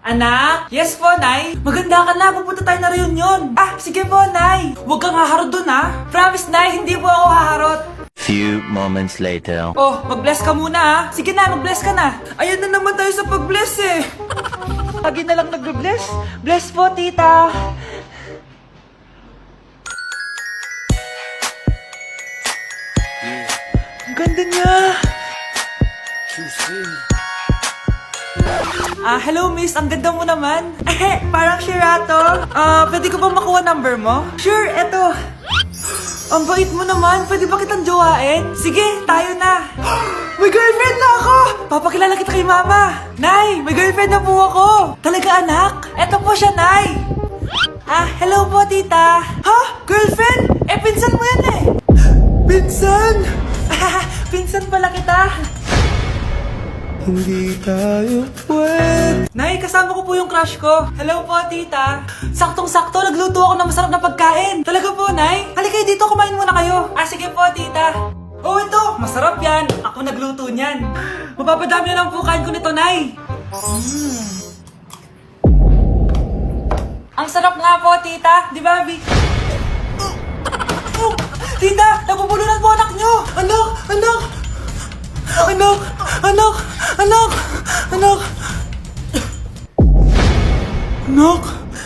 Anak? Yes po, Nay. Maganda ka na. Pupunta tayo na reunion. Sige po, Nay. Huwag kang haharot dun, ha? Promise, Nay. Hindi po ako haharot. Few moments later. Oh, mag-bless ka muna, ha? Sige na, mag-bless ka na. Ayan na naman tayo sa pag-bless, eh. Lagi na lang nag-bless. Bless po, tita. Ang ganda niya. Hello miss, ang ganda mo naman. Parang Shirato. Pwede ko ba makuha number mo? Sure, eto. Ang bait mo naman, pwede ba kitang jowain? Sige, tayo na. May girlfriend na ako! Papakilala kita kay mama. Nay, may girlfriend na po ako. Talaga anak? Eto po siya, Nay. Hello po tita. Ha? Girlfriend? Pinsan mo yan eh. Pinsan? Pinsan pala kita. Hindi tayo pwede. Nay, kasama ko po yung crush ko. Hello po, tita. Saktong-sakto, nagluto ako ng masarap na pagkain. Talaga po, Nay. Halika dito, kumain muna kayo. Sige po, tita. Oh, ito. Masarap yan. Ako nagluto niyan. Mapapadami na lang po kain ko nito, Nay. Ang sarap nga po, tita. Di ba, Vic? Tita, nabubulunan po anak nyo. Anak! Anak! Anak! Anak! Anak! Anak! Anak!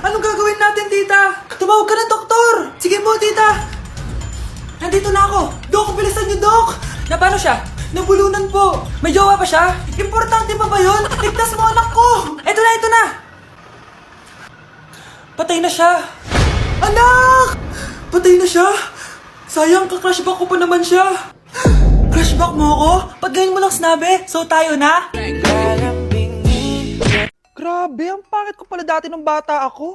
Anong gagawin natin, tita? Tumawag ka ng doktor! Sige po, tita! Nandito na ako! Dok, bilisan niyo, Dok! Na paano siya? Nabulunan po! May jowa pa siya? Importante pa ba yun? Ligtas mo anak ko! Ito na, ito na! Patay na siya! Anak! Patay na siya! Sayang, kakrashback ko pa naman siya! Crashback mo ako? Pag ganyan mo lang sinabi, so tayo na? Grabe, ang pangit ko pala dati nung bata ako.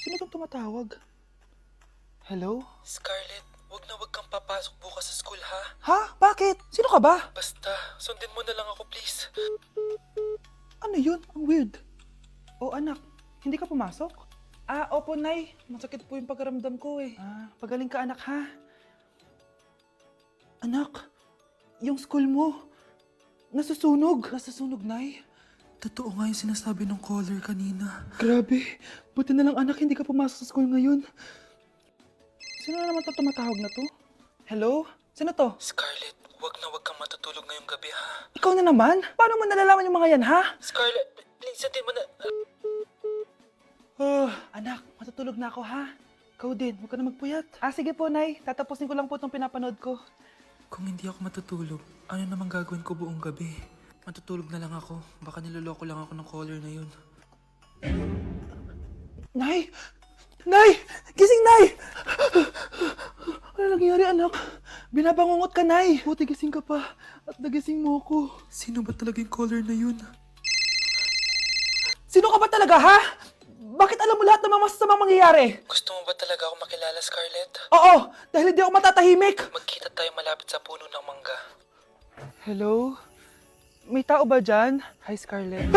Sino itong tumatawag? Hello? Scarlett, wag kang papasok bukas sa school, ha? Ha? Bakit? Sino ka ba? Basta, sundin mo na lang ako, please. Ano yun? Ang weird. Oh anak, hindi ka pumasok? Opo Nay. Masakit po yung pagkaramdam ko eh. Pagaling ka anak ha? Anak, yung school mo, nasusunog. Nasusunog, Nay? Totoo nga yung sinasabi ng caller kanina. Grabe, buti na lang anak, hindi ka pumasok sa school ngayon. Sino na naman tumatawag na to? Hello? Sino to? Scarlett, wag kang matutulog ngayong gabi, ha? Ikaw na naman? Paano mo nalalaman yung mga yan, ha? Scarlett, please, sundin mo na... Anak, matutulog na ako, ha? Ikaw din, huwag ka na magpuyat. Sige po, Nay. Tatapusin ko lang po itong pinapanood ko. Kung hindi ako matutulog, ano namang gagawin ko buong gabi? Matutulog na lang ako. Baka niloloko lang ako ng caller na yun. Nay! Nay! Gising, Nay! Ano nangyari, anak? Binabangungot ka, Nay. Buti gising ka pa. At nagising mo ako. Sino ba talaga yung caller na yun? Sino ka ba talaga, ha? Bakit alam mo lahat ng mga masasamang mangyayari? Gusto mo ba talaga ako makilala, Scarlett? Oo, dahil hindi ako matatahimik. Magkita tayo malapit sa puno ng mangga. Hello? May tao ba dyan? Hi, Scarlett.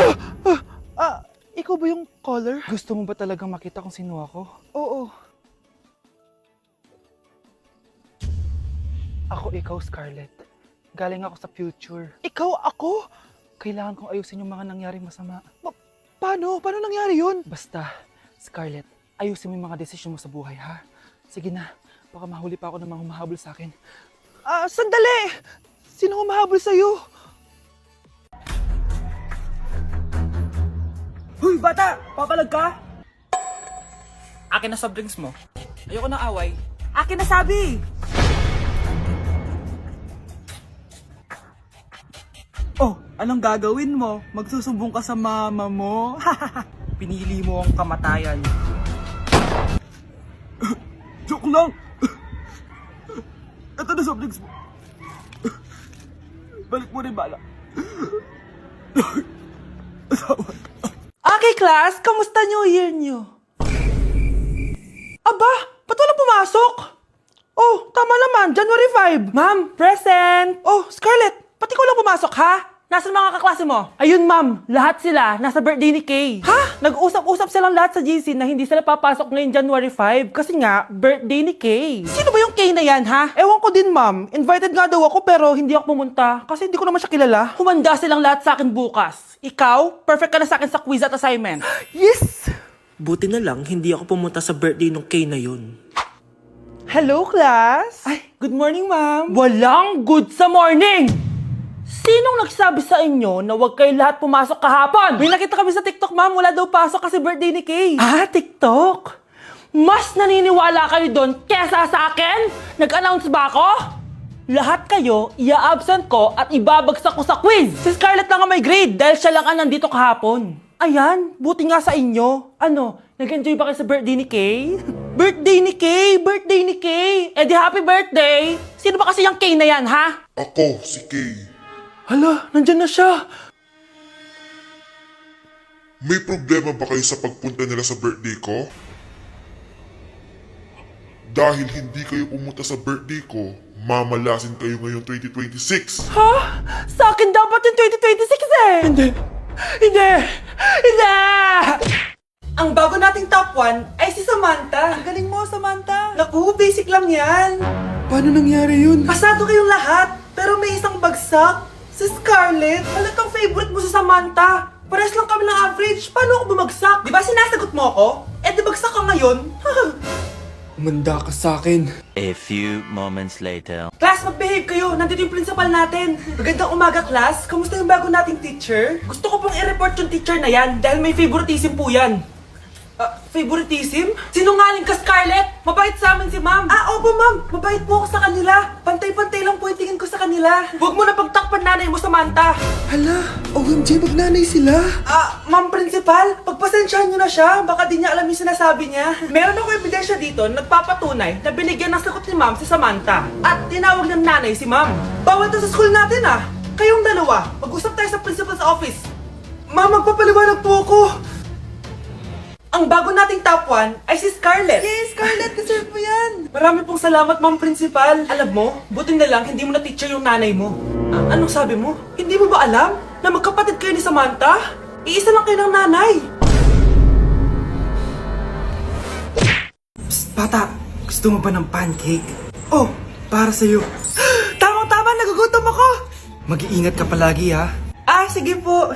Ikaw ba yung caller? Gusto mo ba talagang makita kung sino ako? Oo. Ako ikaw, Scarlett. Galing ako sa future. Ikaw ako? Kailangan kong ayusin yung mga nangyaring masama. Paano? Paano nangyari yun? Basta, Scarlett, ayusin mo yung mga desisyon mo sa buhay, ha? Sige na, baka mahuli pa ako ng mga humahabol sa akin. Sandali! Sino humahabol sa'yo? Huy, bata! Papalag ka? Akin na soft drinks mo. Ayoko ng away. Akin na sabi! Oh, anong gagawin mo? Magsusumbong ka sa mama mo? Pinili mo ang kamatayan. Joke lang! Ito na soft drinks mo. Balik mo rin bala. Okay, class, kamusta New Year nyo? Aba, ba't walang pumasok? Oh, tama naman, January 5. Ma'am, present! Oh, Scarlett, ba't ikaw lang pumasok, ha? Nasaan mga kaklase mo? Ayun, ma'am. Lahat sila nasa birthday ni Kay. Ha? Nag-usap-usap silang lahat sa GC na hindi sila papasok ngayong January 5 kasi nga, birthday ni Kay. Sino ba yung Kay na yan, ha? Ewan ko din, ma'am. Invited nga daw ako pero hindi ako pumunta kasi hindi ko naman siya kilala. Humanda silang lahat sa akin bukas. Ikaw, perfect ka na sa akin sa quiz at assignment. Yes! Buti na lang, hindi ako pumunta sa birthday nung Kay na yun. Hello, class! Ay, good morning, ma'am. Walang good sa morning! Sinong nagsabi sa inyo na huwag kayo lahat pumasok kahapon? May nakita kami sa TikTok, ma'am. Wala daw pasok kasi birthday ni Kay. Ah, TikTok? Mas naniniwala kayo doon kesa sa akin? Nag-announce ba ako? Lahat kayo, ia-absent ko at ibabagsak ko sa quiz. Si Scarlett lang ang may grade dahil siya lang ang nandito kahapon. Ayan, buti nga sa inyo. Ano, nag-enjoy ba kayo sa birthday ni Kay? Birthday ni Kay! Birthday ni Kay! Eh di happy birthday! Sino ba kasi yung Kay na yan, ha? Ako, si Kay. Hala, nandyan na siya. May problema ba kayo sa pagpunta nila sa birthday ko? Dahil hindi kayo pumunta sa birthday ko, mamalasin kayo ngayong 2026. Ha? Sa akin dapat yung 2026 eh! Hindi! Hindi! Hindi! Ang bago nating top 1 ay si Samantha. Ang galing mo, Samantha. Naku, basic lang yan. Paano nangyari yun? Pasado kayong lahat, pero may isang bagsak. Si Scarlett, halatang favorite mo si Samantha. Pares lang kami ng average. Paano ako bumagsak? Di ba sinasagot mo ako? Eh di bagsak ka ngayon. Umanda ka sa akin. A few moments later. Class, mag-behave kayo. Nandito yung principal natin. Magandang umaga, class. Kamusta yung bago nating teacher? Gusto ko pong i-report yung teacher na yan dahil may favoritism po yan. Favoritism? Sinungaling ka, Scarlett? Mabait sa amin si ma'am. Ah, opo, ma'am. Mabait po ako sa kanila. Pantay-pantay lang po yung tingin ko sa kanila. Huwag mo na pagtakpan nanay mo, Samantha. Hala, OMG, magnanay sila. Ma'am principal, pagpasensyahan niyo na siya. Baka di niya alam yung sinasabi niya. Meron ako ebidensya dito na nagpapatunay na binigyan ng sagot ni ma'am si Samantha. At tinawag ng nanay si ma'am. Bawal to sa school natin ah. Kayong dalawa, mag-usap tayo sa principal's office. Ma'am, magpapaliwanag po ako. Ang bago nating top 1 ay si Scarlett. Yes, Scarlett, deserve mo yan. Marami pong salamat, ma'am principal. Alam mo, buti na lang hindi mo na teacher yung nanay mo. Anong sabi mo? Hindi mo ba alam na magkapatid kayo ni Samantha? Iisa lang kayo ng nanay. Psst, bata, gusto mo ba ng pancake? Oh, para sa'yo. Tamang-tama, nagugutom ako. Mag-iingat ka palagi ha. Sige po.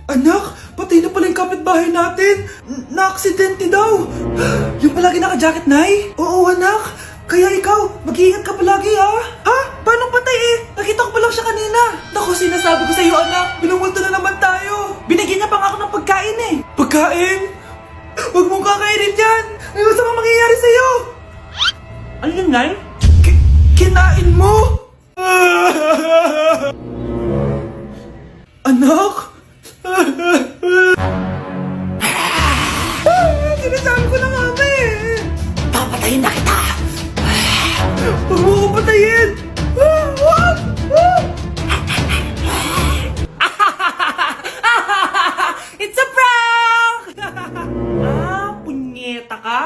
Anak, patay na pala yung kapitbahay natin. Na-aksidente daw. Yung palagi naka-jacket, Nay? Oo, anak. Kaya ikaw, mag-iingat ka palagi, ha? Ha? Paano patay eh? Nakita ko pa lang siya kanina. Naku, sinasabi ko sa iyo, anak. Binumulto na naman tayo. Binigyan niya pa nga ako ng pagkain eh. Pagkain? Huwag mong kakainin yan. May masamang mangyayari sa'yo. Ano yun, Nay? Kinain mo? Anak? Sinasabi ko na nga ba eh. Papatayin na kita! Huwag mo ko patayin! It's a prank! Punyeta ka?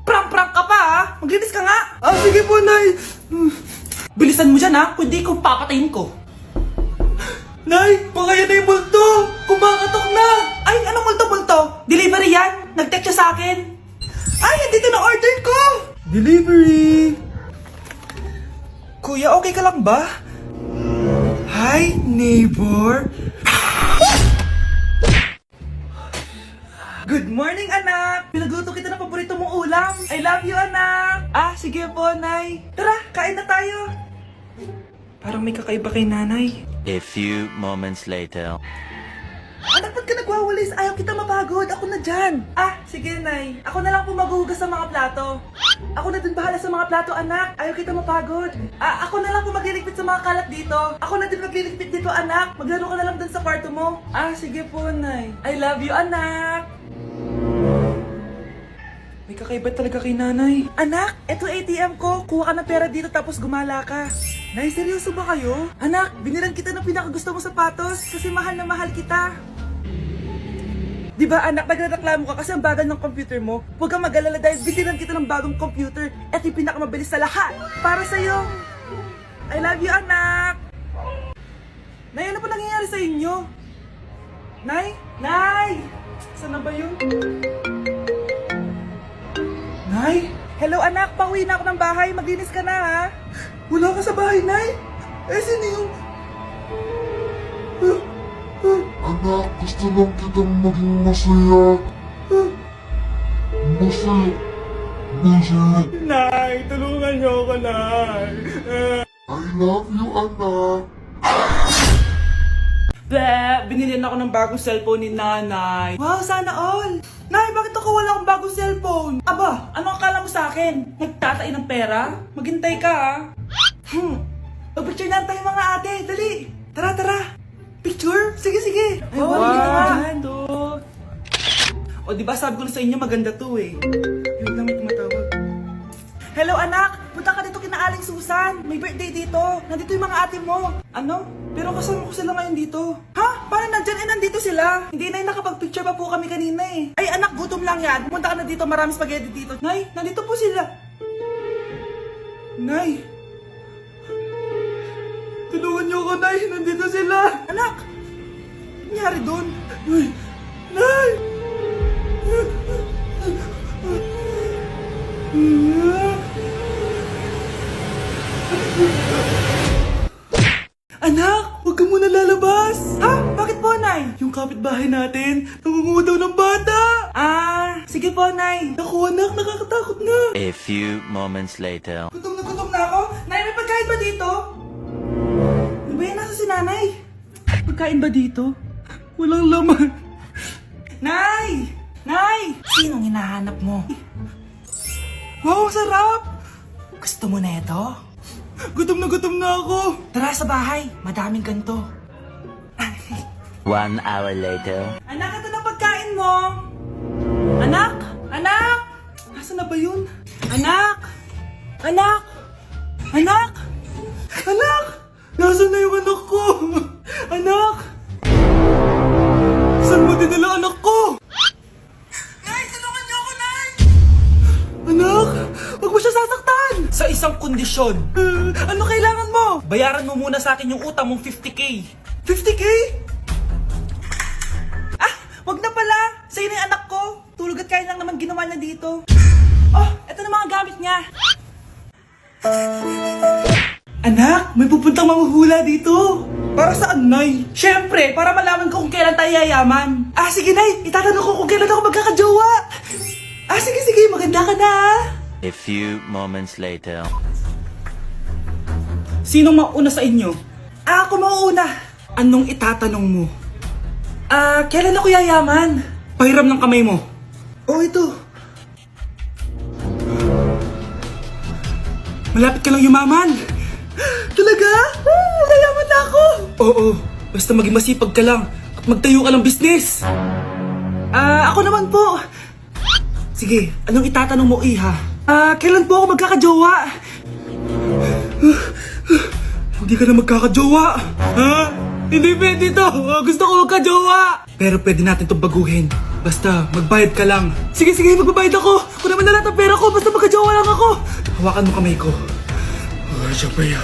Prank-prank ka pa ha? Maglinis ka nga. Sige po, Nay! Bilisan mo dyan ha, kundi kung papatayin ko. Nay, baka yan na yung multo! Kumakatok na! Ay, anong multo-multo? Delivery yan? Nag-text siya sa akin. Ay, andito na order ko! Delivery! Kuya, okay ka lang ba? Hi, neighbor! Good morning, anak! Pinagluto kita ng paborito mong ulam. I love you, anak! Sige po, Nay. Tara, kain na tayo. Parang may kakaiba kay nanay. A few moments later. Anak, ba't ka nagwawalis? Ayaw kita mapagod. Ako na dyan. Sige, Nay. Ako na lang po maghuhugas sa mga plato. Ako na din bahala sa mga plato, anak. Ayaw kita mapagod. Ako na lang po magliligpit sa mga kalat dito. Ako na din magliligpit dito, anak. Maglaro ka na lang dun sa kwarto mo. Sige po, Nay. I love you, anak. May kakaiba talaga kay nanay. Anak, eto ATM ko. Kuha ka ng pera dito tapos gumala ka. Nay, seryoso ba kayo? Anak, binilan kita ng pinakagusto mong sapatos kasi mahal na mahal kita. Di ba anak, nagreklamo ka kasi ang bagal ng computer mo? Huwag kang mag-alala dahil binilan kita ng bagong computer. Eto yung pinakamabilis sa lahat. Para sa'yo. I love you, anak. Nay, ano pa nangyayari sa inyo? Nay? Nay! Saan na ba yun? Nay? Hello anak, pauwi na ako ng bahay. Maglinis ka na ha. Wala ka sa bahay, Nay? Eh, sino yung... Anak, gusto lang kitang maging masaya. Masaya. Masaya. Nay, tulungan niyo ako, Nay. I love you, anak. Binilihan ako ng bagong cellphone ni Nanay. Wow, sana all! Nay, bakit ako wala akong bagong cellphone? Aba, ano akala mo sa akin? Nagtatain ng pera? Maghintay ka, ha? Picture na tayo mga ate, dali! Tara, tara! Picture? Sige, sige! Ay, wow, O, di ba sabi ko na sa inyo maganda to eh. Yun lang, may tumatawag. Hello anak! Punta ka dito kina Aling Susan! May birthday dito! Nandito yung mga ate mo! Ano? Pero kasama ko sila ngayon dito. Ha? Paano nandyan? Nandito sila! Hindi na nakapag-picture pa po kami kanina eh. Ay anak, gutom lang yan! Pumunta ka na dito, marami spaghetti dito. Nay, nandito po sila! Nay! Tulungan niyo ako, Nay! Nandito sila! Anak! Ano nangyari doon? Nay! Nay! Anak, huwag ka muna lalabas! Ha? Bakit po, Nay? Yung kapitbahay natin, nangungutaw ng bata! Ah, sige po, Nay. Naku, anak, nakakatakot na. A few moments later. Gutom na ako. Nay, may pagkain ba dito? Ano ba yan? Nasa si Nanay? Pagkain ba dito? Walang laman. Nay! Nay! Sinong hinahanap mo? Wow, sarap! Gusto mo na ito? Gutom na ako. Tara sa bahay, madaming ganito. 1 hour later. Anak, ito na pagkain mo. Anak! Anak! Nasaan na ba yun? Anak! Anak! Anak! Anak! Nasaan na yung anak ko? Anak! Saan mo dinala anak ko? Nay, tulungan niyo ako, Nay! Anak! Huwag mo siya sasaktan! Sa isang kondisyon. Ano kailangan mo? Bayaran mo muna sa akin yung utang mong 50k. 50k? Ah! Wag na pala! Sa'yo na yung anak ko. Tulog at kain lang naman ginawa niya dito. Oh! Eto na mga gamit niya. Anak! May pupuntang manghuhula dito. Para saan, Nay? Siyempre, para malaman ko kung kailan tayo yayaman. Ah, sige, Nay. Itatanong ko kung kailan ako magkakajowa. Ah, sige, sige. Maganda ka na, ha? A few moments later. Sinong mauna sa inyo? Ah, ako mauuna. Anong itatanong mo? Ah, kailan ako yayaman? Pahiram ng kamay mo. Oh, ito. Malapit ka lang yumaman. Talaga? Yayaman na ako. Oo, basta maging masipag ka lang at magtayo ka ng business. Ah, ako naman po. Sige, anong itatanong mo, Iha? Ah, kailan po ako magkakajowa? Hindi ka na magkakajowa. Ha? Hindi pwede to. Gusto ko magkajowa. Pero pwede natin itong baguhin. Basta, magbayad ka lang. Sige, sige, magbabayad ako. Kung naman na lahat ang pera ko, basta magkajowa lang ako. Hawakan mo kamay ko. Siyempre,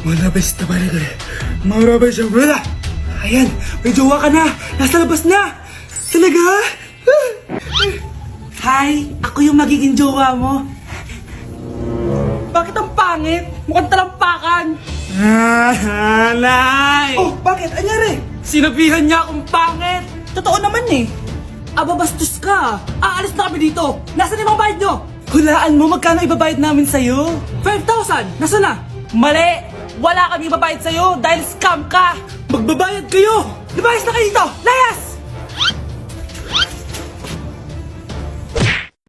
malabas na balik eh. Malabas na balik. Ayan, may jowa ka na. Nasa labas na. Talaga? Hi, ako yung magiging jowa mo. Bakit ang pangit? Mukhang talampakan. Nay! Oh, bakit? Anyari? Sinabihan niya akong pangit. Totoo naman eh. Aba, bastos ka. Aalis na kami dito. Nasaan yung mga bayad nyo? Hulaan mo magkano ibabayad namin sa'yo? 5,000! Nasaan na? Mali! Wala kami ibabayad sa'yo dahil scam ka! Magbabayad kayo! Lumayas na kayo dito! Laya!